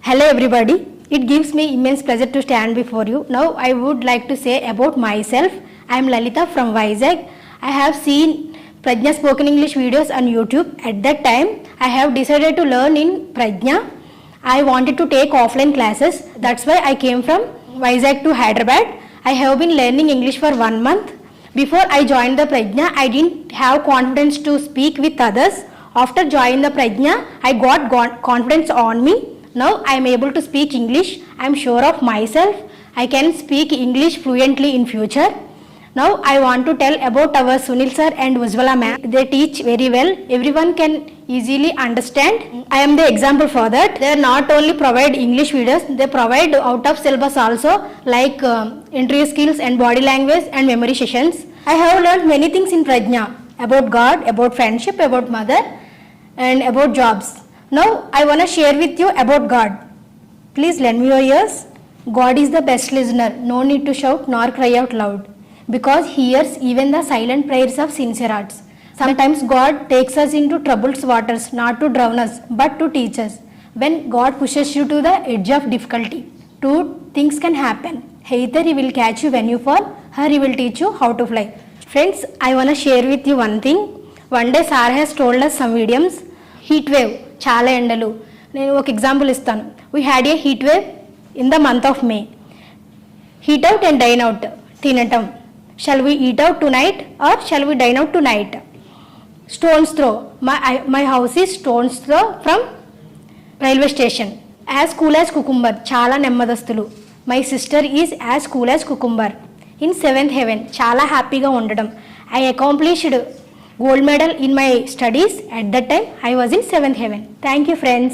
Hello everybody, it gives me immense pleasure to stand before you. Now I would like to say about myself. I am Lalita from Vizag. I have seen Prajna spoken English videos on YouTube. At that time, I have decided to learn in Prajna. I wanted to take offline classes. That's why I came from Vizag to Hyderabad. I have been learning English for 1 month. Before I joined the Prajna, I didn't have confidence to speak with others. After joining the Prajna, I got confidence on me. Now I am able to speak English. I am sure of myself. I can speak English fluently in future. Now I want to tell about our Sunil sir and Ujjwala ma'am. They teach very well. Everyone can easily understand. I am the example for that. They not only provide English videos, they provide out of syllabus also like interview skills and body language and memory sessions. I have learned many things in Prajna about God, about friendship, about mother and about jobs. Now I want to share with you about God. Please lend me your ears. God is the best listener. No need to shout nor cry out loud, because he hears even the silent prayers of sincere hearts. Sometimes God takes us into troubled waters, not to drown us, but to teach us. When God pushes you to the edge of difficulty, two things can happen. Either he will catch you when you fall, or he will teach you how to fly. Friends, I want to share with you one thing. One day Sarah has told us some idioms. Heat wave, చాలా ఎండలు. నేను ఒక example ఇస్తాను. We had a heat wave in the month of May. Heat out and dine out, తినటం. Shall we eat out tonight or shall we dine out tonight? Stone's throw. My house is stone's throw from railway station. As cool as cucumber. చాలా నెమ్మదస్తులు. My sister is as cool as cucumber. In 7th heaven. చాలా హ్యాపీగా ఉండడం. I accomplished gold medal in my studies. At that time I was in 7th heaven. Thank you friends.